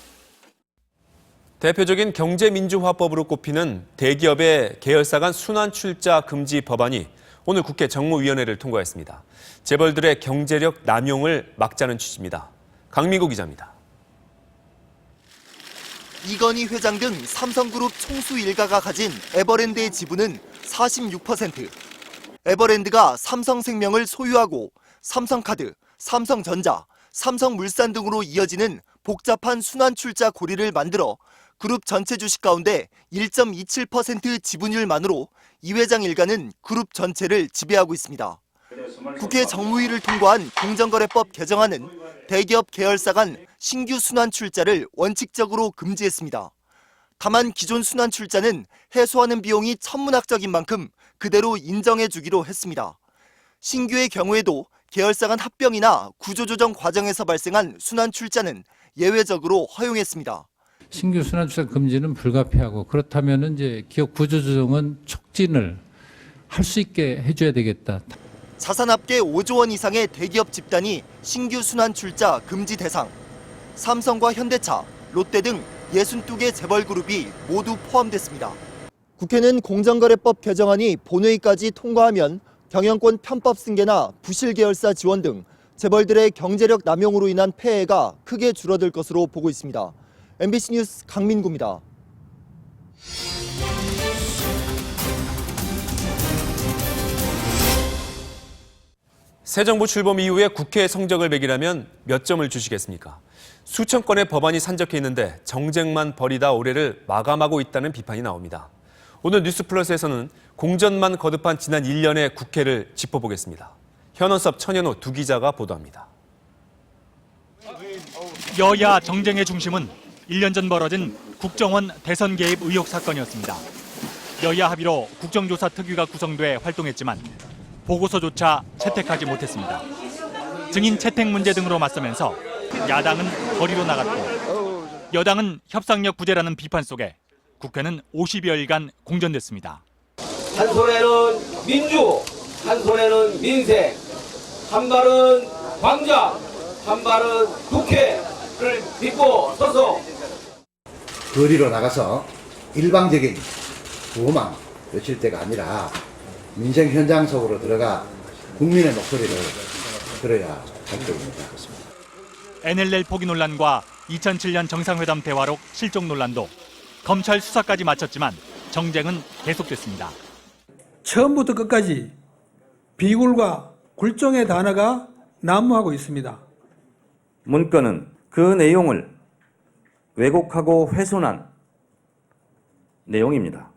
대표적인 경제민주화법으로 꼽히는 대기업의 계열사 간 순환 출자 금지 법안이 오늘 국회 정무위원회를 통과했습니다. 재벌들의 경제력 남용을 막자는 취지입니다. 강민구 기자입니다. 이건희 회장 등 삼성그룹 총수 일가가 가진 에버랜드의 지분은 46%. 에버랜드가 삼성생명을 소유하고 삼성카드, 삼성전자, 삼성물산 등으로 이어지는 복잡한 순환출자 고리를 만들어 그룹 전체 주식 가운데 1.27% 지분율만으로 이 회장 일가는 그룹 전체를 지배하고 있습니다. 국회 정무위를 통과한 공정거래법 개정안은 대기업 계열사 간 신규 순환출자를 원칙적으로 금지했습니다. 다만 기존 순환출자는 해소하는 비용이 천문학적인 만큼 그대로 인정해주기로 했습니다. 신규의 경우에도 계열사 간 합병이나 구조조정 과정에서 발생한 순환출자는 예외적으로 허용했습니다. 신규 순환출자 금지는 불가피하고, 그렇다면 이제 기업 구조조정은 촉진을 할 수 있게 해줘야 되겠다. 자산합계 5조 원 이상의 대기업 집단이 신규 순환출자 금지 대상. 삼성과 현대차, 롯데 등 62개 재벌그룹이 모두 포함됐습니다. 국회는 공정거래법 개정안이 본회의까지 통과하면 경영권 편법 승계나 부실 계열사 지원 등 재벌들의 경제력 남용으로 인한 폐해가 크게 줄어들 것으로 보고 있습니다. MBC 뉴스 강민구입니다. 새 정부 출범 이후에 국회 성적을 매기라면 몇 점을 주시겠습니까? 수천 건의 법안이 산적해 있는데 정쟁만 벌이다 올해를 마감하고 있다는 비판이 나옵니다. 오늘 뉴스플러스에서는 공전만 거듭한 지난 1년의 국회를 짚어보겠습니다. 현원섭, 천현호 두 기자가 보도합니다. 여야 정쟁의 중심은 1년 전 벌어진 국정원 대선 개입 의혹 사건이었습니다. 여야 합의로 국정조사 특위가 구성돼 활동했지만 보고서조차 채택하지 못했습니다. 증인 채택 문제 등으로 맞서면서 야당은 거리로 나갔고 여당은 협상력 부재라는 비판 속에 국회는 50여일간 공전됐습니다. 한 손에는 민주, 한 손에는 민생, 한 발은 광장, 한 발은 국회를 믿고 서서 거리로 나가서 일방적인 구호만 외칠 때가 아니라 민생 현장 속으로 들어가 국민의 목소리를 들어야 할 때입니다. NLL 포기 논란과 2007년 정상회담 대화록 실종 논란도 검찰 수사까지 마쳤지만 정쟁은 계속됐습니다. 처음부터 끝까지 비굴과 굴종의 단어가 난무하고 있습니다. 문건은 그 내용을 왜곡하고 훼손한 내용입니다.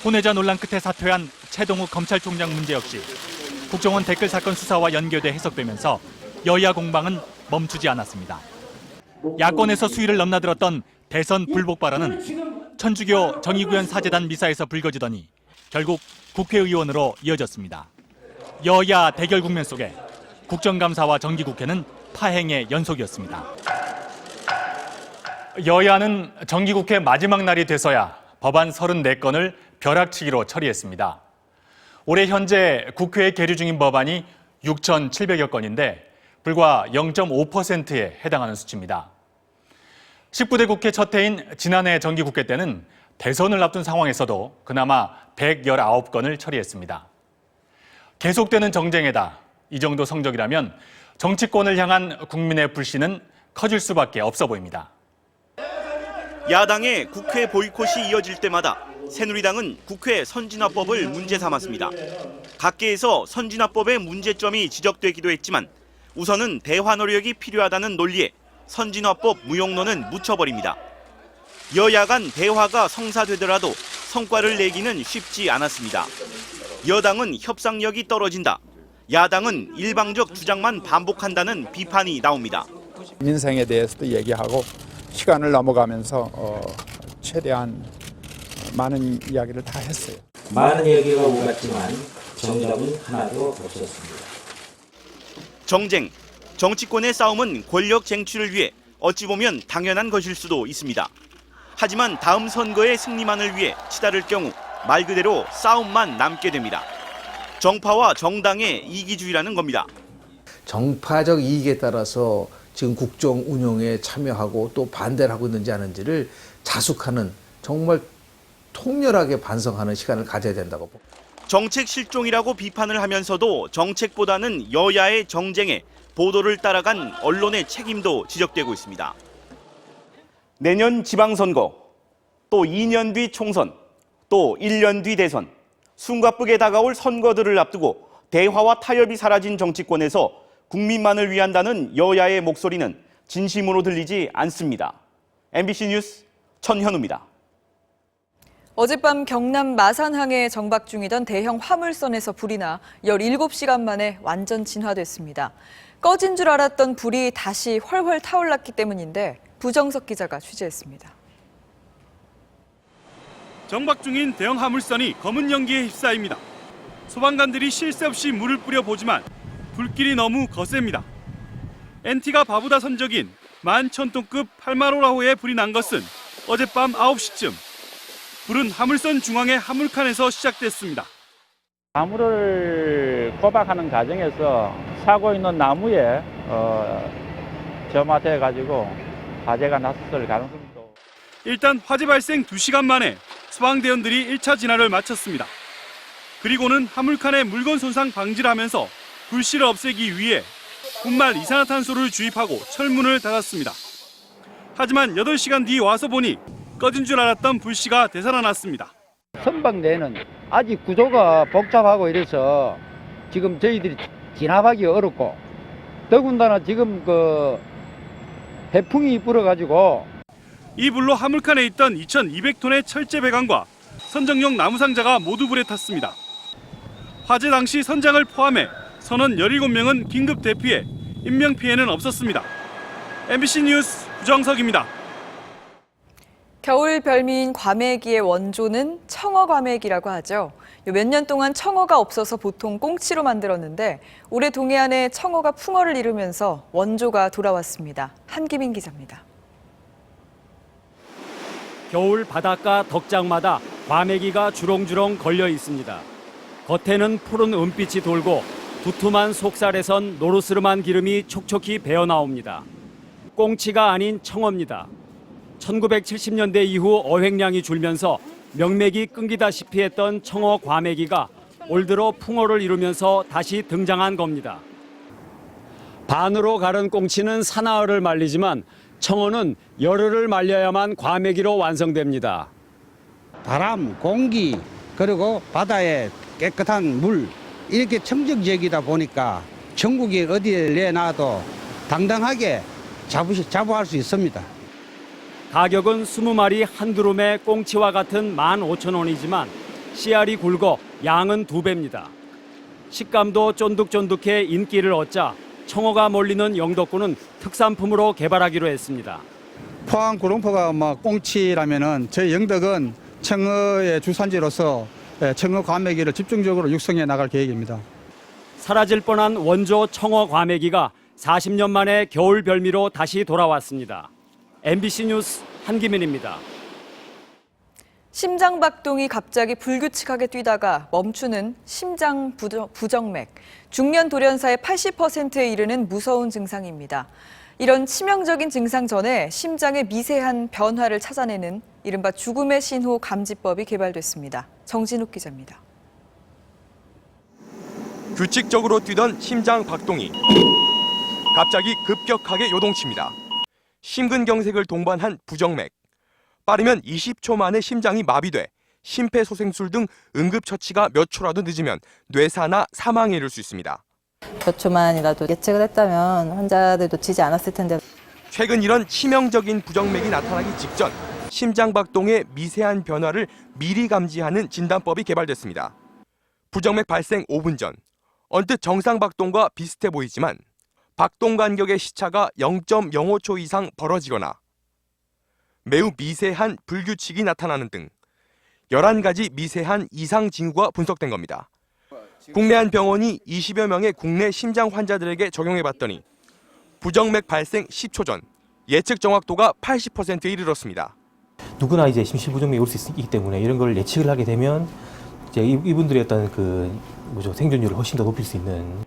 혼외자 논란 끝에 사퇴한 최동욱 검찰총장 문제 역시 국정원 댓글 사건 수사와 연계돼 해석되면서 여야 공방은 멈추지 않았습니다. 야권에서 수위를 넘나들었던 대선 불복 발언은 천주교 정의구현 사제단 미사에서 불거지더니 결국 국회의원으로 이어졌습니다. 여야 대결 국면 속에 국정감사와 정기국회는 파행의 연속이었습니다. 여야는 정기국회 마지막 날이 돼서야 법안 34건을 벼락치기로 처리했습니다. 올해 현재 국회에 계류 중인 법안이 6,700여 건인데 불과 0.5%에 해당하는 수치입니다. 19대 국회 첫 해인 지난해 정기국회 때는 대선을 앞둔 상황에서도 그나마 119건을 처리했습니다. 계속되는 정쟁에다 이 정도 성적이라면 정치권을 향한 국민의 불신은 커질 수밖에 없어 보입니다. 야당의 국회 보이콧이 이어질 때마다 새누리당은 국회 선진화법을 문제 삼았습니다. 각계에서 선진화법의 문제점이 지적되기도 했지만 우선은 대화 노력이 필요하다는 논리에 선진화법 무용론은 묻혀버립니다. 여야 간 대화가 성사되더라도 성과를 내기는 쉽지 않았습니다. 여당은 협상력이 떨어진다. 야당은 일방적 주장만 반복한다는 비판이 나옵니다. 민생에 대해서도 얘기하고 시간을 넘어가면서 최대한 많은 이야기를 다 했어요. 많은 얘기가 오갔지만 정답은 하나도 없었습니다. 정쟁, 정치권의 싸움은 권력 쟁취를 위해 어찌 보면 당연한 것일 수도 있습니다. 하지만 다음 선거의 승리만을 위해 치달을 경우 말 그대로 싸움만 남게 됩니다. 정파와 정당의 이기주의라는 겁니다. 정파적 이익에 따라서 지금 국정 운영에 참여하고 또 반대를 하고 있는지 아닌지를 자숙하는 정말 통렬하게 반성하는 시간을 가져야 된다고 봅니다. 정책 실종이라고 비판을 하면서도 정책보다는 여야의 정쟁에 보도를 따라간 언론의 책임도 지적되고 있습니다. 내년 지방선거, 또 2년 뒤 총선, 또 1년 뒤 대선, 숨가쁘게 다가올 선거들을 앞두고 대화와 타협이 사라진 정치권에서 국민만을 위한다는 여야의 목소리는 진심으로 들리지 않습니다. MBC 뉴스 천현우입니다. 어젯밤 경남 마산항에 정박 중이던 대형 화물선에서 불이 나 17시간 만에 완전 진화됐습니다. 꺼진 줄 알았던 불이 다시 훨훨 타올랐기 때문인데 부정석 기자가 취재했습니다. 정박 중인 대형 화물선이 검은 연기에 휩싸입니다. 소방관들이 쉴 새 없이 물을 뿌려보지만 불길이 너무 거셉니다. NT가 바보다 선적인 11,000톤급 8마로라호에 불이 난 것은 어젯밤 9시쯤. 불은 화물선 중앙의 화물칸에서 시작됐습니다. 나무를 꼬박하는 과정에서 사고 있는 나무에 점화돼가지고 화재가 났을 가능성도. 일단 화재 발생 2시간 만에 소방대원들이 1차 진화를 마쳤습니다. 그리고는 화물칸의 물건 손상 방지를 하면서 불씨를 없애기 위해 분말 이산화탄소를 주입하고 철문을 닫았습니다. 하지만 8시간 뒤 와서 보니 꺼진 줄 알았던 불씨가 되살아났습니다. 선박 내는 아직 구조가 복잡하고 이래서 지금 저희들이 진압하기 어렵고, 더군다나 지금 해풍이 불어가지고 이 불로 화물칸에 있던 2,200톤의 철제 배관과 선정용 나무 상자가 모두 불에 탔습니다. 화재 당시 선장을 포함해 선원 17명은 긴급 대피해 인명피해는 없었습니다. MBC 뉴스 부정석입니다. 겨울 별미인 과메기의 원조는 청어 과메기라고 하죠. 몇 년 동안 청어가 없어서 보통 꽁치로 만들었는데 올해 동해안에 청어가 풍어를 이루면서 원조가 돌아왔습니다. 한기민 기자입니다. 겨울 바닷가 덕장마다 과메기가 주렁주렁 걸려 있습니다. 겉에는 푸른 은빛이 돌고 두툼한 속살에선 노르스름한 기름이 촉촉히 배어나옵니다. 꽁치가 아닌 청어입니다. 1970년대 이후 어획량이 줄면서 명맥이 끊기다시피 했던 청어 과메기가 올 들어 풍어를 이루면서 다시 등장한 겁니다. 반으로 가른 꽁치는 사나흘을 말리지만 청어는 열흘을 말려야만 과메기로 완성됩니다. 바람, 공기, 그리고 바다의 깨끗한 물, 이렇게 청정지역이다 보니까 전국에 어디에 내놔도 당당하게 자부할 수 있습니다. 가격은 20마리 한 두rum에 꽁치와 같은 15,000원이지만 씨알이 굵어 양은 2배입니다. 식감도 쫀득쫀득해 인기를 얻자 청어가 몰리는 영덕군은 특산품으로 개발하기로 했습니다. 포항 구룡포가 꽁치라면은 저희 영덕은 청어의 주산지로서 청어 과메기를 집중적으로 육성해 나갈 계획입니다. 사라질 뻔한 원조 청어 과메기가 40년 만에 겨울 별미로 다시 돌아왔습니다. MBC 뉴스 한기민입니다. 심장박동이 갑자기 불규칙하게 뛰다가 멈추는 심장 부정맥. 중년 돌연사의 80%에 이르는 무서운 증상입니다. 이런 치명적인 증상 전에 심장의 미세한 변화를 찾아내는 이른바 죽음의 신호 감지법이 개발됐습니다. 정진욱 기자입니다. 규칙적으로 뛰던 심장 박동이 갑자기 급격하게 요동칩니다. 심근경색을 동반한 부정맥. 빠르면 20초 만에 심장이 마비돼 심폐소생술 등 응급처치가 몇 초라도 늦으면 뇌사나 사망에 이를 수 있습니다. 몇 초만이라도 예측을 했다면 환자들 놓치지 않았을 텐데. 최근 이런 치명적인 부정맥이 나타나기 직전 심장박동의 미세한 변화를 미리 감지하는 진단법이 개발됐습니다. 부정맥 발생 5분 전, 언뜻 정상박동과 비슷해 보이지만 박동 간격의 시차가 0.05초 이상 벌어지거나 매우 미세한 불규칙이 나타나는 등 11가지 미세한 이상 징후가 분석된 겁니다. 국내 한 병원이 20여 명의 국내 심장 환자들에게 적용해봤더니 부정맥 발생 10초 전 예측 정확도가 80%에 이르렀습니다. 누구나 이제 심실부정맥이 올 수 있기 때문에 이런 걸 예측을 하게 되면 이제 이분들의 어떤 생존율을 훨씬 더 높일 수 있는.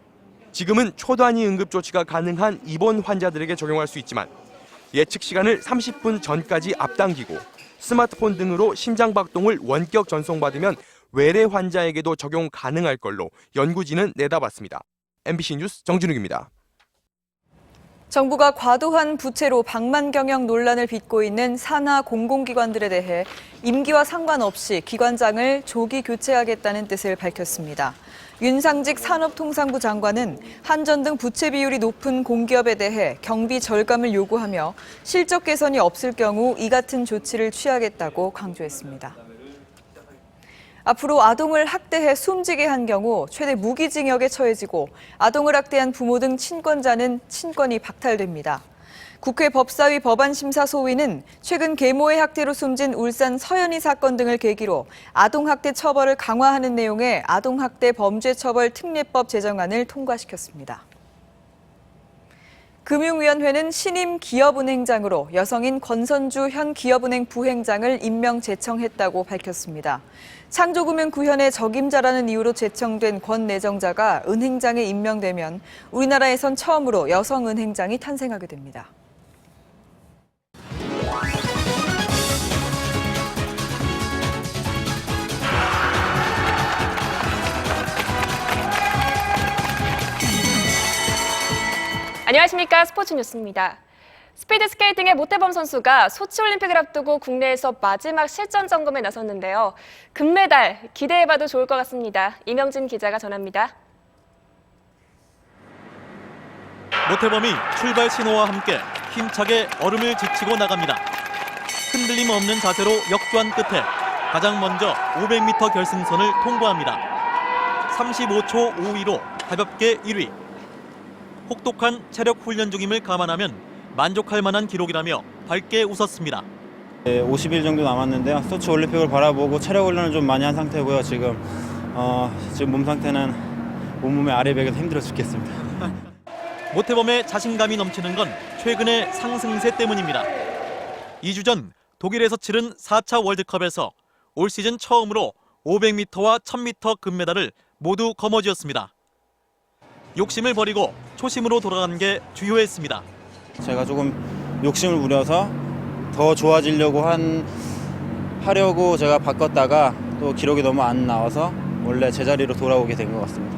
지금은 초단위 응급 조치가 가능한 입원 환자들에게 적용할 수 있지만 예측 시간을 30분 전까지 앞당기고 스마트폰 등으로 심장 박동을 원격 전송받으면 외래 환자에게도 적용 가능할 걸로 연구진은 내다봤습니다. MBC 뉴스 정준욱입니다. 정부가 과도한 부채로 방만 경영 논란을 빚고 있는 산하 공공기관들에 대해 임기와 상관없이 기관장을 조기 교체하겠다는 뜻을 밝혔습니다. 윤상직 산업통상부 장관은 한전 등 부채 비율이 높은 공기업에 대해 경비 절감을 요구하며 실적 개선이 없을 경우 이 같은 조치를 취하겠다고 강조했습니다. 앞으로 아동을 학대해 숨지게 한 경우 최대 무기징역에 처해지고 아동을 학대한 부모 등 친권자는 친권이 박탈됩니다. 국회 법사위 법안심사 소위는 최근 계모의 학대로 숨진 울산 서연이 사건 등을 계기로 아동학대 처벌을 강화하는 내용의 아동학대 범죄처벌 특례법 제정안을 통과시켰습니다. 금융위원회는 신임 기업은행장으로 여성인 권선주 현 기업은행 부행장을 임명 제청했다고 밝혔습니다. 창조금융구현의 적임자라는 이유로 제청된 권 내정자가 은행장에 임명되면 우리나라에선 처음으로 여성 은행장이 탄생하게 됩니다. 안녕하십니까. 스포츠 뉴스입니다. 스피드스케이팅의 모태범 선수가 소치올림픽을 앞두고 국내에서 마지막 실전 점검에 나섰는데요. 금메달 기대해봐도 좋을 것 같습니다. 이명진 기자가 전합니다. 모태범이 출발 신호와 함께 힘차게 얼음을 지치고 나갑니다. 흔들림 없는 자세로 역주한 끝에 가장 먼저 500m 결승선을 통과합니다. 35초 52로 가볍게 1위. 혹독한 체력 훈련 중임을 감안하면 만족할 만한 기록이라며 밝게 웃었습니다. 50일 정도 남았는데요. 소치 올림픽을 바라보고 체력 훈련을 좀 많이 한 상태고요. 지금 몸 상태는 온몸의 아래배가 힘들어 죽겠습니다. 모태범의 자신감이 넘치는 건 최근의 상승세 때문입니다. 2주 전 독일에서 치른 4차 월드컵에서 올 시즌 처음으로 500m와 1000m 금메달을 모두 거머쥐었습니다. 욕심을 버리고 초심으로 돌아간 게 주요했습니다. 제가 조금 욕심을 부려서 더 좋아지려고 하려고 제가 바꿨다가 또 기록이 너무 안 나와서 원래 제자리로 돌아오게 된 것 같습니다.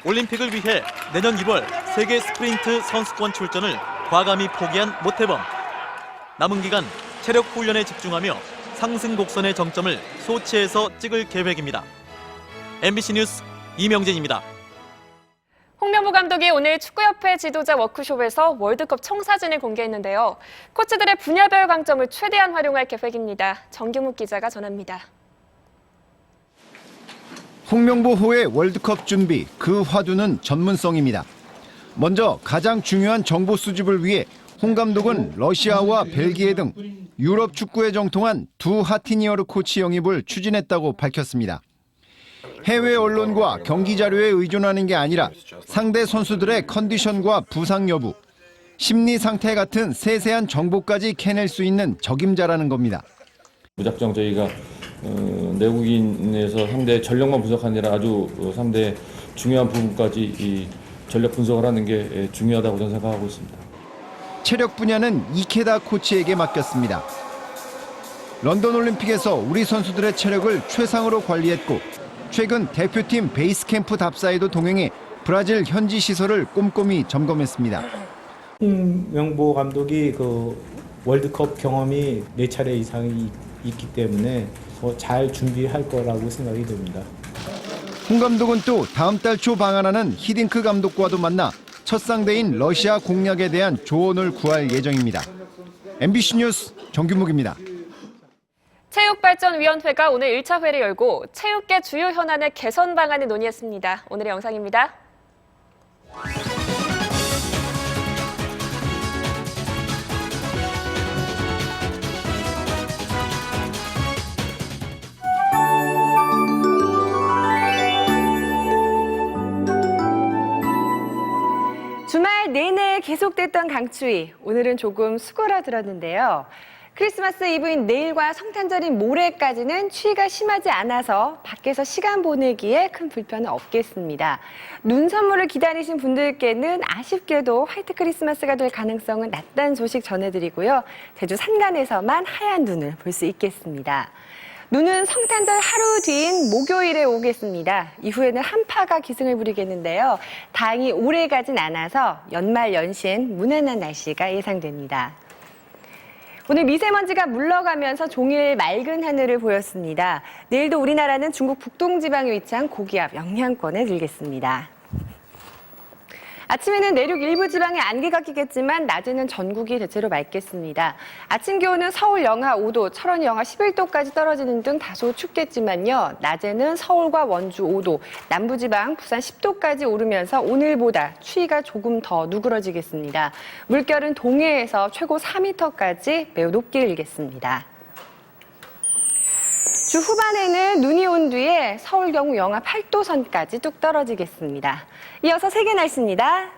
올림픽을 위해 내년 2월 세계 스프린트 선수권 출전을 과감히 포기한 모태범. 남은 기간 체력 훈련에 집중하며 상승 곡선의 정점을 소치에서 찍을 계획입니다. MBC 뉴스 이명진입니다. 홍명보 감독이 오늘 축구협회 지도자 워크숍에서 월드컵 청사진을 공개했는데요. 코치들의 분야별 강점을 최대한 활용할 계획입니다. 정규묵 기자가 전합니다. 홍명보호의 월드컵 준비, 그 화두는 전문성입니다. 먼저 가장 중요한 정보 수집을 위해 홍 감독은 러시아와 벨기에 등 유럽 축구에 정통한 두 하티니어르 코치 영입을 추진했다고 밝혔습니다. 해외 언론과 경기 자료에 의존하는 게 아니라 상대 선수들의 컨디션과 부상 여부, 심리 상태 같은 세세한 정보까지 캐낼 수 있는 적임자라는 겁니다. 무작정 저희가 내국인에서 상대 전력만 분석하는 게 아니라 아주 상대 중요한 부분까지 이 전력 분석을 하는 게 중요하다고 저는 생각하고 있습니다. 체력 분야는 이케다 코치에게 맡겼습니다. 런던 올림픽에서 우리 선수들의 체력을 최상으로 관리했고 최근 대표팀 베이스 캠프 답사에도 동행해 브라질 현지 시설을 꼼꼼히 점검했습니다. 홍명보 감독이 월드컵 경험이 4차례 이상이 있기 때문에 더 잘 준비할 거라고 생각이 됩니다. 홍 감독은 또 다음 달 초 방한하는 히딩크 감독과도 만나 첫 상대인 러시아 공략에 대한 조언을 구할 예정입니다. MBC 뉴스 정규묵입니다. 체육발전위원회가 오늘 1차 회를 열고 체육계 주요 현안의 개선 방안을 논의했습니다. 오늘의 영상입니다. 어제 계속됐던 강추위, 오늘은 조금 수그러들었는데요. 크리스마스 이브인 내일과 성탄절인 모레까지는 추위가 심하지 않아서 밖에서 시간 보내기에 큰 불편은 없겠습니다. 눈 선물을 기다리신 분들께는 아쉽게도 화이트 크리스마스가 될 가능성은 낮다는 소식 전해드리고요. 제주 산간에서만 하얀 눈을 볼 수 있겠습니다. 눈은 성탄절 하루 뒤인 목요일에 오겠습니다. 이후에는 한파가 기승을 부리겠는데요. 다행히 오래 가진 않아서 연말 연시엔 무난한 날씨가 예상됩니다. 오늘 미세먼지가 물러가면서 종일 맑은 하늘을 보였습니다. 내일도 우리나라는 중국 북동지방에 위치한 고기압 영향권에 들겠습니다. 아침에는 내륙 일부 지방에 안개가 끼겠지만 낮에는 전국이 대체로 맑겠습니다. 아침 기온은 서울 영하 5도, 철원 영하 11도까지 떨어지는 등 다소 춥겠지만요. 낮에는 서울과 원주 5도, 남부지방 부산 10도까지 오르면서 오늘보다 추위가 조금 더 누그러지겠습니다. 물결은 동해에서 최고 4m까지 매우 높게 일겠습니다. 주 후반에는 눈이 온 뒤에 서울 경우 영하 8도 선까지 뚝 떨어지겠습니다. 이어서 세계 날씨입니다.